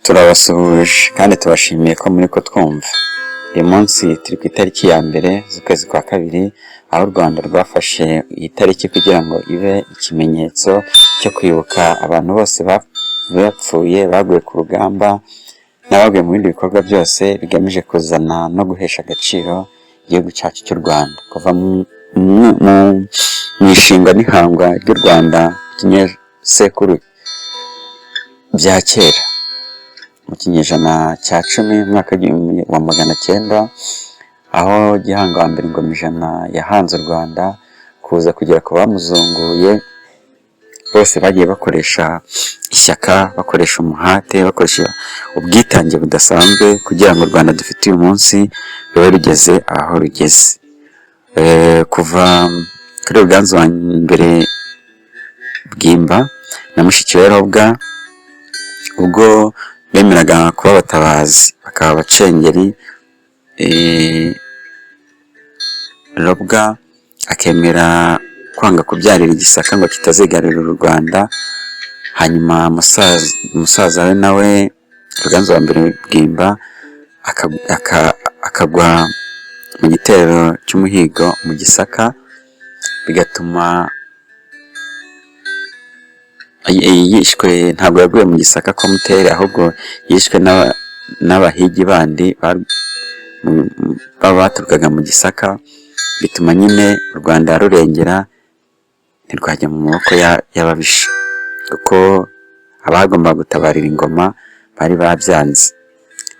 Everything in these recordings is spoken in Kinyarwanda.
turabasuhuje kandi tubashimiye ko muri ko twumva. Uyu munsi turi ku itariki ya mbere z'ukwezi kwa kabiri, aho u Rwanda rwafashe iyi tariki kugira ngo ibe ikimenyetso cyo kwibuka abantu bose bapfuye, baguye ku rugamba n'abaguye mu bindi bikorwa byose bigamije kuzana no guhesha agaciro igihugu cyacu cy'u Rwanda. Kuva mu ishinga n'ihangwa ry'u Rwanda kinyesekuru bya kera mu kinyejana cya 10 mwaka wa 1900, aho Gihanga wa mbere Ingoma ijana yahanze u Rwanda kuza kugera ku bamuzunguye bose bagiye bakoresha ishyaka, bakoresha umuhate, bakoresha ubwitange budasanzwe kugira ngo u Rwanda dufite uyu munsi rube rugeze aho rugeze. Kuva kuri Ruganzu wa mbere Bwimba na mushiki we Robwa, ubwo bemeraga kuba abatabazi bakaba abacengeri, Robwa akemera kwanga kubyarira igisaka ngo kitazigarurira u Rwanda. Hanyuma umusaza we nawe Ruganzu wa mbere Bwimba akagwa mu gitero cy'umuhigo mu Gisaka, bigatuma yishwe. Ntabwo yaguye mu Gisaka ko mutere, ahubwo yishwe n'abahigi bandi baturukaga mu Gisaka, bituma nyine u Rwanda rurengera ntirwajya mu maboko y'ababisha, kuko abagomba gutabarira ingoma bari babyanze.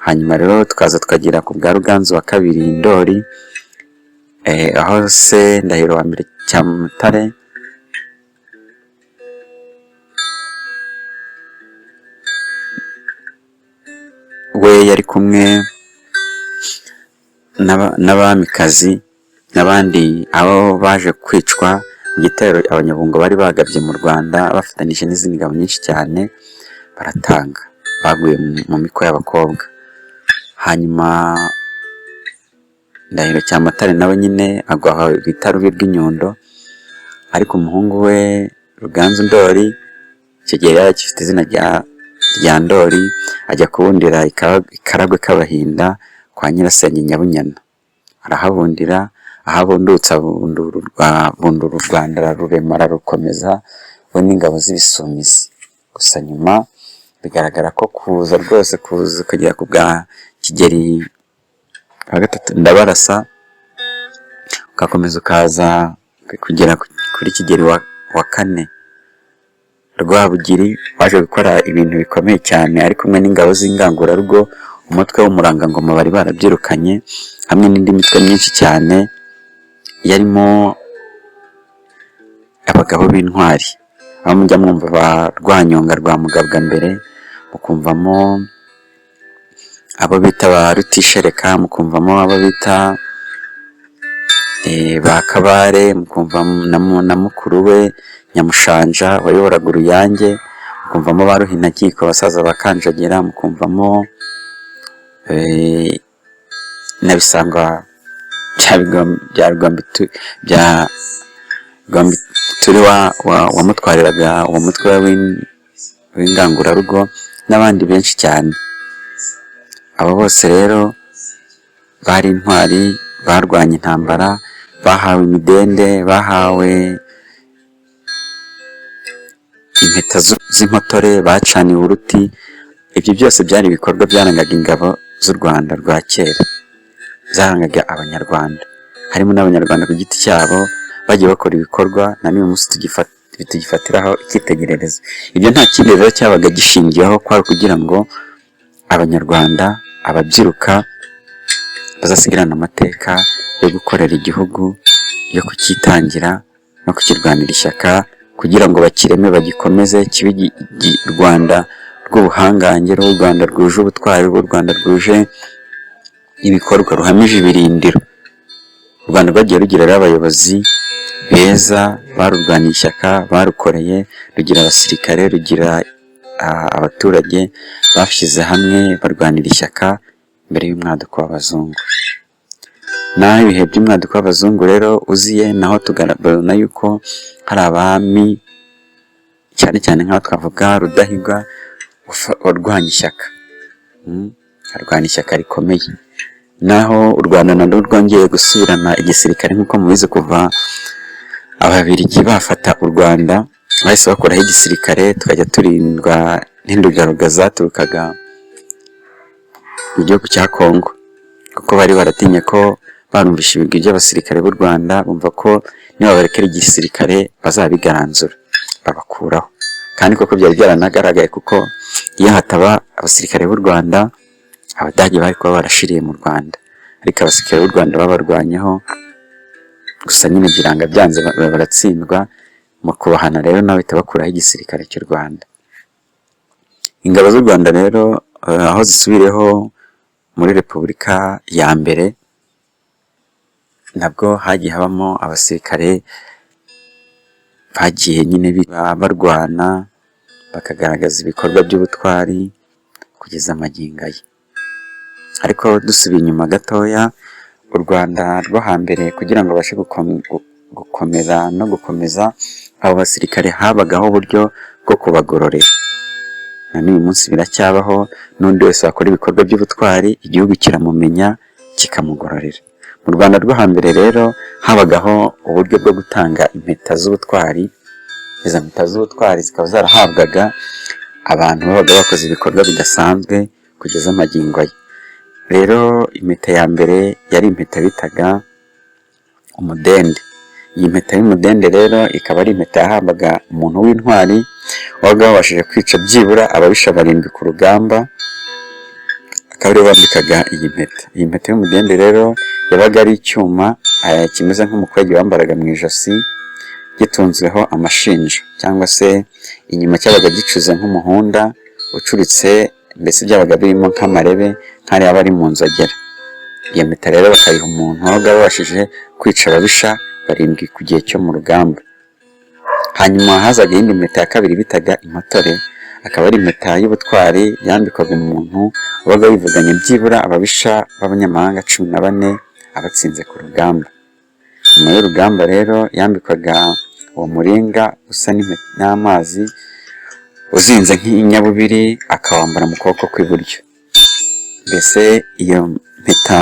Hanyuma rero tukaza tukagira ku bwa Ruganzu wa kabiri Ndoli, aho se Ndahiro wa mbere Cyamutare we yari kumwe n'abamikazi n'abandi abo baje kwicwa mu gitero abanyabungo bari bagabye mu Rwanda bafatanije n'izindi ngabo nyinshi cyane, baratanga, baguye mu miko y'abakobwa. Hanyuma Ndahiro Cyamatare nawe nyine agwa bita Rubi rw'inyundo, ariko umuhungu we Ruganzu Ndoli icyo gihe yari agifite izina rya Ndoli, ajya kubundira ikaragwe k'Abahinda kwa Nyirasenge Nyabunyana, arahabundira, ahabundutse bundura u Rwanda ararurema, ararukomeza we n'ingabo z'Ibisumizi. Gusa nyuma bigaragara ko kuza kugera ku bwa Kigeli wa gatatu Ndabarasa, ugakomeza ukaza kugera kuri Kigeli wa kane Rwabugiri, waje gukora ibintu bikomeye cyane ari kumwe n'ingabo z'ingangurarugo, umutwe w'umurangangoma bari barabyirukanye, hamwe n'indi mitwe myinshi cyane yarimo abagabo b'intwari, aho mujya mwumva ba Rwanyonga rwa Mugabwa mbere, mukumvamo abo bita ba Rutishereka, mukumvamo abo bita ba Kabare, mukumvamo na mukuru we Nyamushanja wayoboraga Uruyange, mukumvamo ba Ruhinankiko abasaza bakanjagera, mukumvamo na Bisangwa bya Rwambituri wamutwariraga uwo mutwe w'ingangurarugo n'abandi benshi cyane. Abo bose rero bari intwari, barwanya intambara, bahawe imidende, bahawe impeta z'impotore, bacaniwe uruti. Ibyo byose byari ibikorwa byarangaga ingabo z'u Rwanda rwa kera, byarangaga Abanyarwanda, harimo n'Abanyarwanda ku giti cyabo bagiye bakora ibikorwa na n'uyu munsi tugifatiraho icyitegererezo. Ibyo nta kindi rero cyabaga gishingiyeho, kwari kugira ngo Abanyarwanda, ababyiruka bazasigarana amateka yo gukorera igihugu, yo kucyitangira no kukirwanira ishyaka, kugira ngo bakireme bagikomeze kibe u Rwanda rw'ubuhangange, u Rwanda rwuje ubutwari, u Rwanda rwuje ibikorwa, ruhamije ibirindiro. U Rwanda rwagiye rugira abayobozi beza barurwaniye ishyaka, barukoreye, rugira abasirikare, rugira abaturage bashyize hamwe barwanira ishyaka mbere y'umwaduko w'abazungu. Naho ibihe by'umwaduko w'abazungu rero uziye, naho tugarabona yuko hari abami cyane cyane nk'aho twavuga Rudahigwa warwanya ishyaka, arwana ishyaka rikomeye. Naho u Rwanda narwo rwongeye gusubirana igisirikare nk'uko mubizi kuva Ababiligi bafata u Rwanda bahise bakoraho igisirikare tukajya turindwa n'indugaruga zaturukaga mu gihugu cya Congo, kuko bari baratinye ko barumvisha ibigwi by'abasirikare b'u Rwanda, bumva ko niba barekera igisirikare bazabigaranzura babakuraho. Kandi koko byari byaranagaragaye, kuko iyo hataba abasirikare b'u Rwanda Abadage bari kuba barashiriye mu Rwanda, ariko abasirikare b'u Rwanda babarwanyeho, gusa nyine biranga byanze baratsindwa. Mu kubahana rero nawe bakuraho igisirikare cy'u Rwanda. Ingabo z'u Rwanda rero aho zisubireho muri Repubulika ya mbere, nabwo hagiye habamo abasirikare bagiye nyine barwana bakagaragaza ibikorwa by'ubutwari kugeza magingo aya. Ariko dusubiye inyuma gatoya, u Rwanda rwo hambere kugira ngo babashe gukomeza no gukomeza abo basirikare, habagaho uburyo bwo kubagororera. Na n'uyu munsi biracyabaho, n'undi wese wakora ibikorwa by'ubutwari igihugu kiramumenya kikamugororera. Mu Rwanda rwo hambere rero habagaho uburyo bwo gutanga impeta z'ubutwari. Izo mpeta z'ubutwari zikaba zarahabwaga abantu babaga bakoze ibikorwa bidasanzwe kugeza magingo aya. Rero impeta ya mbere yari impeta bitaga umudende. Iyi mpeta y'umudende rero ikaba ari impeta yahabwaga umuntu w'intwari wabaga wabashije kwica byibura ababisha 7 ku rugamba, akaba ariwe bambikaga iyi mpeta. Iyi mpeta y'umudende rero yabaga ari icyuma kimeze nk'umukwege bambaraga mu ijosi, gitunzweho amashinja, cyangwa se inyuma cyabaga gicuze nk'umuhunda ucuritse, mbese byabaga birimo nk'amarebe nk'ariya bari mu nzogera. Iyo mpeta rero bakayiha umuntu wabaga wabashije kwica ababisha 7 ku gihe cyo mu rugamba. Hanyuma hazaga iyindi mpeta ya kabiri bitaga impotore, akaba ari impeta y'ubutwari yambikwaga umuntu wabaga wivuganye byibura ababisha b'abanyamahanga 14 abatsinze ku rugamba. Nyuma y'urugamba rero yambikwaga uwo muringa usa n'amazi uzinze nk'inyabubiri, akawambara mu kuboko kw'iburyo. Mbese iyo mpeta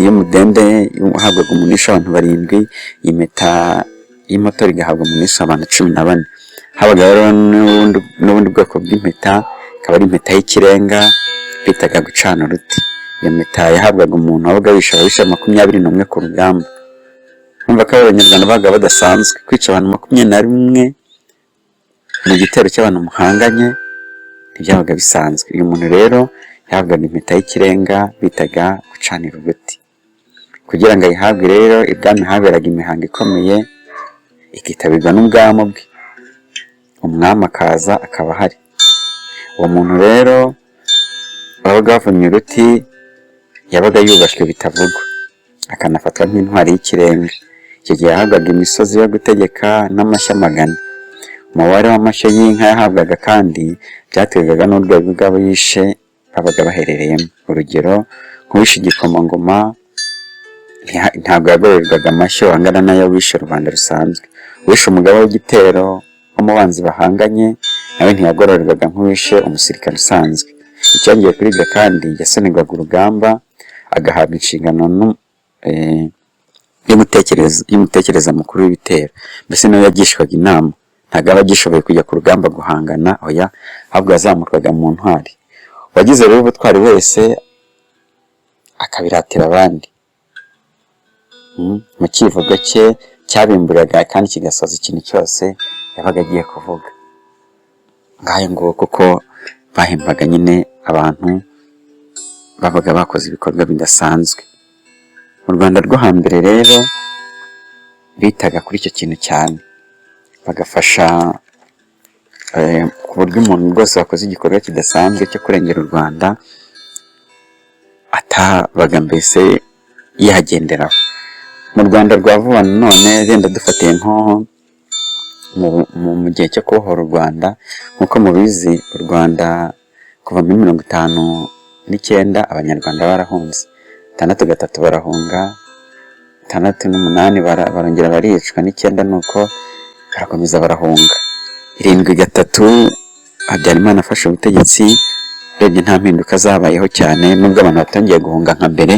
y'umudende uhabwaga umunisha abantu 7, iyi mpeta y'imotori igahabwa umunisha abantu 14. Habaga rero n'ubundi bwoko bw'impeta, ikaba ari impeta y'ikirenga bitaga gucana uruti. Iyo mpeta yahabwaga umuntu wabaga wishe ababisha 21 ku rugamba. Numva ko abanyarwanda babaga badasanzwe, kwica abantu 21 mu gitero cy'abantu muhanganye ntibyabaga bisanzwe. Uyu muntu rero yahabwaga impeta y'ikirenga bitaga gucanira uruti. Kugira ngo ayihabwe rero, ibwami haberaga imihango ikomeye ikitabirwa n'ubwami bwe. Umwami akaza akaba ahari. Uwo muntu rero wabaga wavunnye uruti yabaga yubashywe bitavugwa, akanafatwa nk'intwari y'ikirenga. Icyo gihe yahabwaga imisozi yo gutegeka n'amashyo 100. Umubare w'amashyo y'inka yahabwaga kandi byaterwaga n'urwego rw'abo yishe babaga baherereyemo. Urugero, nk'uwishe igikomangoma ntabwo yagororerwaga amashyo angana n'ayo wishe rubanda rusanzwe. Uwishe umugaba w'igitero w'umubanzi bahanganye nawe ntiyagororerwaga nk'uwishe umusirikare usanzwe. Icyongeye kuri ibyo kandi, yasonerwaga urugamba agahabwa inshingano y'umutekereza mukuru w'ibitero. Mbese nawe yagishwaga inama, ntabwo aba agishoboye kujya ku rugamba guhangana, oya, ahubwo yazamurwaga mu ntwari. Uwagize rero ubutwari wese akabiratira abandi. Mu kivugo cye cyabimburaga kandi kigasoza ikintu cyose yabaga agiye kuvuga. Ngayo ngo kuko bahembaga nyine abantu babaga bakoze ibikorwa bidasanzwe. Mu Rwanda rwo hambere rero bitaga kuri icyo kintu cyane, bagafasha ku buryo umuntu rwose wakoze igikorwa kidasanzwe cyo kurengera u Rwanda atabaga mbese yagenderaho. Mu Rwanda rwa vuba none genda dufatiye nko mu gihe cyo kubohora u Rwanda, nk'uko mubizi u Rwanda kuva muri 59 abanyarwanda barahunze, 63 barahunga, 68 barongera baricwa, 9 nuko barakomeza barahunga, 73 Habyarimana afashe ubutegetsi, urebye nta mpinduka zabayeho cyane, nubwo abantu batangiye guhunga nka mbere,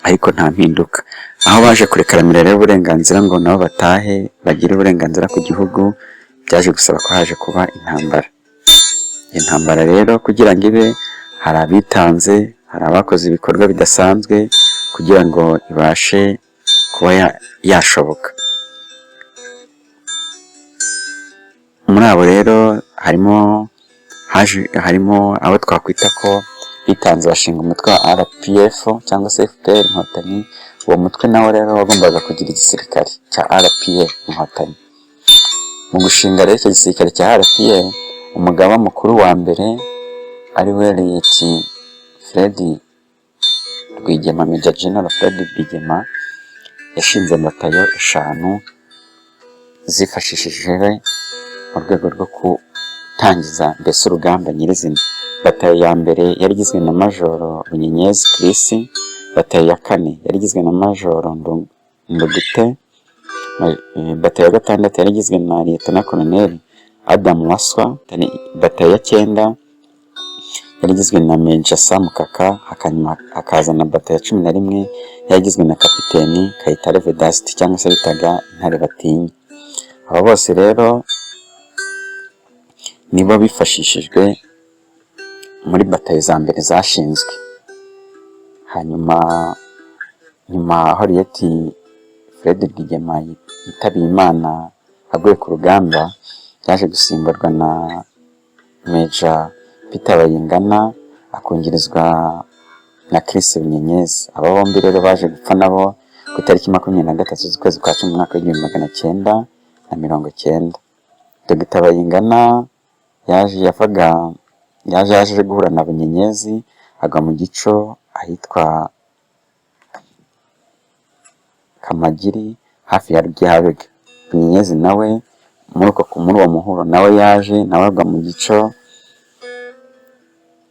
ariko nta mpinduka. Aho baje kurekaramira rero uburenganzira ngo nabo batahe bagire uburenganzira ku gihugu, byaje gusaba ko haje kuba intambara. Intambara rero kugira ngo ibe, hari abitanze, hari abakoze ibikorwa bidasanzwe kugira ngo ibashe kuba yashoboka. Muri abo rero harimo abo twakwita ko bitanze bashinga umutwe wa RPF cyangwa se FPR Inkotanyi. Uwo mutwe nawo rero wagombaga kugira igisirikare cya RPF Inkotanyi. Mu gushinga rero icyo gisirikare cya RPF, umugaba mukuru wa mbere ari we Liyeti Fred Rwigema, Major General Fred Rwigema, yashinze batayo 5 zifashishije mu rwego rwo gutangiza mbese urugamba nyirizina. Batayo ya mbere yari igizwe na Majoro Bunyenyezi Chris, batayo ya 4 yari igizwe na Majoro Ndugute, batayo ya 6 yari igizwe na Lieutenant Colonel Adam Waswa, batayo ya 9 yari igizwe na Major Sam Kaka, hakaza na batayo ya 11 yari igizwe na Kapiteni Kayitare Vedaste cyangwa se bitaga Intare Batinya. Aba bose rero nibo bifashishijwe muri batayo za mbere zashinzwe. Hanyuma aho Liyeti Fred Rwigema yitabiye Imana aguye ku rugamba, yaje gusimburwa na Major Peter Bayingana, akongerezwa na Chris Bunyenyezi. Aba bombi rero baje gupfa nabo ku itariki 23 z'ukwezi kwa 10 mwaka w'1990. Dr. Bayingana yaje guhura na Bunyenyezi, agwa mu gico ahitwa Kamagiri hafi ya Ryabega. Bunyenyezi nawe muri uwo muhuro nawe agwa mu gico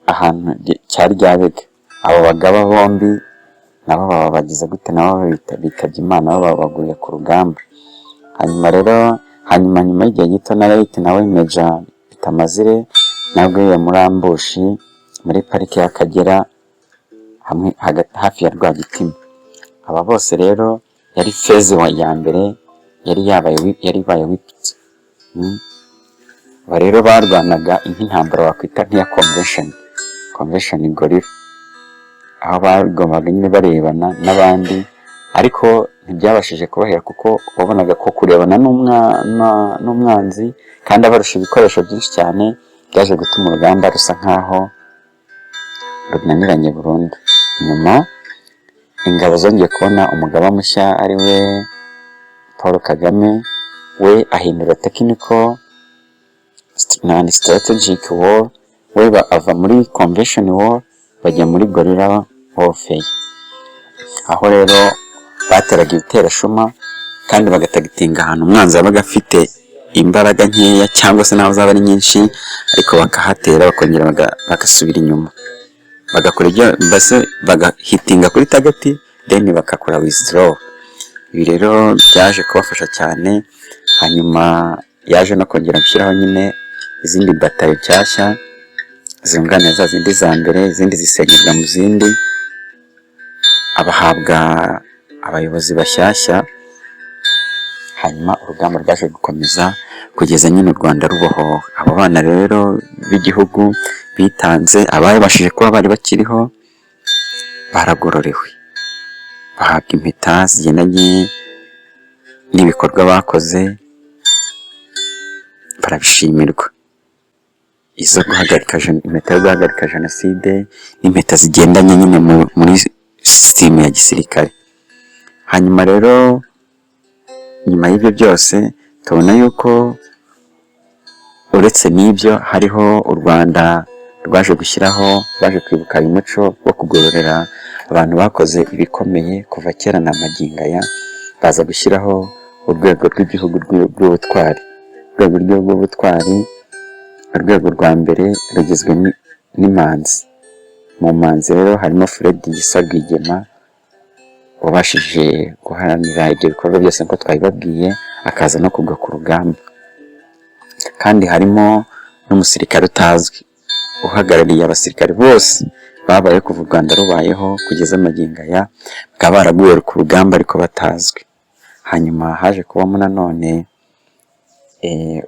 ahantu cya Ryabega. Abo bagaba bombi nabo baba bagize gute, nabo bitabye Imana, nabo babaguye ku rugamba. Hanyuma y'igihe gito nawe Major Tamazire nabwo muri ambushi muri pariki y'Akagera hamwe hafi ya Rwagitima. Aba bose rero yari phase ya mbere yari ibaye wipitse. Aba rero barwanaga intambara wakwita nk'iya convention gorilla, aho bagombaga nyine barebana n'abandi, ariko ntibyabashije kubahera kuko wabonaga ko kurebana n'umwanzi kandi abarusha ibikoresho byinshi cyane byaje gutuma urugamba rusa nkaho runaniranye burundu. Nyuma ingabo zongeye kubona umugaba mushya ari we Paul Kagame, we ahindura technical and strategic war, we ava muri convention war bajya muri guerrilla warfare, aho rero bateraga ibiterashuma kandi bagatagitinga ahantu umwanzi yabaga afite imbaraga nkeya cyangwa se naho zaba ari nyinshi, ariko bakahatera bakongera bagasubira inyuma, bagakora ibyo base bagahitinga kuri target then bakakora withdraw. Ibi rero byaje kubafasha cyane. Hanyuma yaje no kongera gushyiraho nyine izindi batayo nshyashya zunganira za zindi za mbere, izindi zisenyerwa mu zindi, abahabwa abayobozi bashyashya. Hanyuma urugamba rwaje gukomeza kugeza nyine u Rwanda rubohowe. Abo bana rero b'igihugu bitanze, abayabashije kuba bari bakiriho baragororewe, bahabwa impeta zigendanye n'ibikorwa bakoze, barabishimirwa. Izo impeta yo guhagarika jenoside n'impeta zigendanye nyine muri sisitemu ya gisirikare. Hanyuma rero nyuma y'ibyo byose tubona yuko uretse n'ibyo hariho u Rwanda rwaje gushyiraho, baje kwibuka uyu muco wo kugororera abantu bakoze ibikomeye kuva kera na magingo aya, baza gushyiraho urwego rw'igihugu rw'ubutwari. Urwego rw'ubutwari, urwego rwa mbere rugizwe n'imanzi. Mu manzi rero harimo Fred Gisa Rwigema wabashije guharanira ibyo bikorwa byose nk'uko twabibabwiye, akaza no kugwa ku rugamba. Kandi harimo n'umusirikare utazwi uhagarariye abasirikare bose babaye kuva u Rwanda rubayeho kugeza magingo aya, bakaba baraguye ku rugamba ariko batazwi. Hanyuma haje kubamo nanone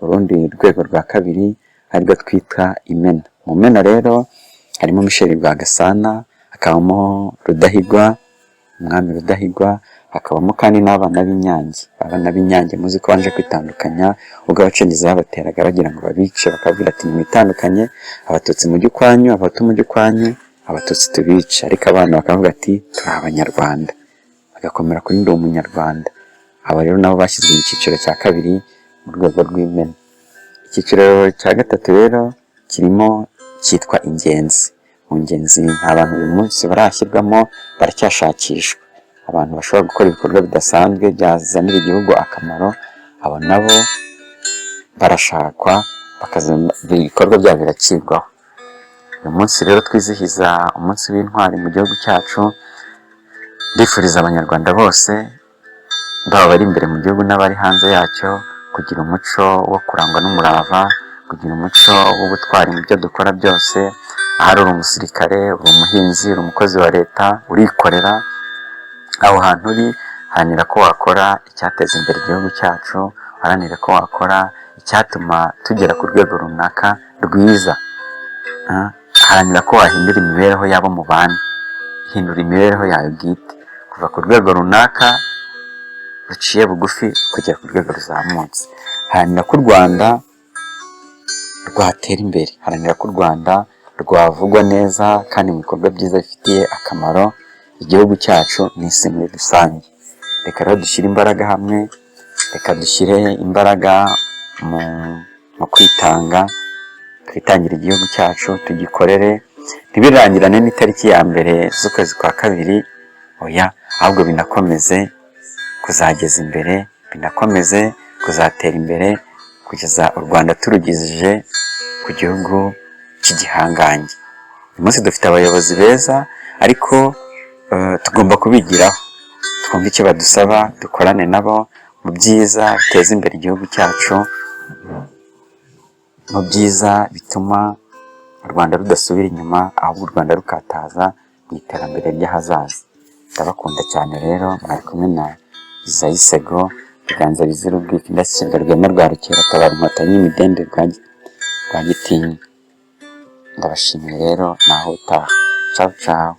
urundi rwego rwa kabiri arirwo twita imena. Mu mena rero harimo Michel Rwagasana, hakabamo Rudahigwa, umwami Rudahigwa, hakabamo kandi n'abana b'Inyange. Abana b'Inyange muzi ko banje kwitandukanya, ubwo abacengezi babateraga bagira ngo babice, bakabwira ati mwitandukanye, abatutsi mujye ukwanyu, abahutu mujye ukwanyu, abatutsi tubice. Ariko abana bakavuga ati turi abanyarwanda, bagakomera kuri ndi umunyarwanda. Aba rero nabo bashyizwe mu cyiciro cya kabiri mu rwego rw'imena. Icyiciro cya gatatu rero kirimo cyitwa ingenzi. Mu ngenzi nta bantu uyu munsi barashyirwamo, baracyashakishwa abantu bashobora gukora ibikorwa bidasanzwe byazanira igihugu akamaro. Abo nabo barashakwa, ibikorwa byabo birakirwaho. Uyu munsi rero twizihiza umunsi w'intwari mu gihugu cyacu. Ndifuriza abanyarwanda bose, baba bari imbere mu gihugu n'abari hanze yacyo, kugira umuco wo kurangwa n'umurava, kugira umuco w'ubutwari mu byo dukora byose. Ahari uri umusirikare, uri umuhinzi, uri umukozi wa leta, urikorera, aho hantu uri haranira ko wakora icyateza imbere igihugu cyacu, haranira ko wakora icyatuma tugera ku rwego runaka rwiza. Haranira ko wahindura imibereho y'abo mubana, hindura imibereho yawe bwite, kuva ku rwego runaka ruciye bugufi kugera ku rwego ruzamutse. Haranira ko u Rwanda rwatera imbere, haranira ko u Rwanda rwavugwa neza kandi mu bikorwa byiza bifitiye akamaro igihugu cyacu n'isi muri rusange. Reka rero dushyire imbaraga hamwe, reka dushyire imbaraga mu kwitanga, twitangira igihugu cyacu, tugikorere, ntibirangirane n'itariki ya mbere z'ukwezi kwa kabiri, oya, ahubwo binakomeze kuzageza imbere, binakomeze kuzatera imbere, kugeza u Rwanda turugejeje ku gihugu cy'igihangange. Uyu munsi dufite abayobozi beza, ariko tugomba kubigiraho, twumve icyo badusaba, dukorane nabo mu byiza biteza imbere igihugu cyacu, mu byiza bituma u Rwanda rudasubira inyuma, ahubwo u Rwanda rukataza mu iterambere ry'ahazaza. Ndabakunda cyane rero, mwari kumwe na Isaie Sego, Biganza bizira ubwiko, indashyikirwa Rwema rwa Rukeratabara, Inkotanyi y'imidende rwa Gitinywa. Ndabashimiye rero, naho utaha. Ciao ciao.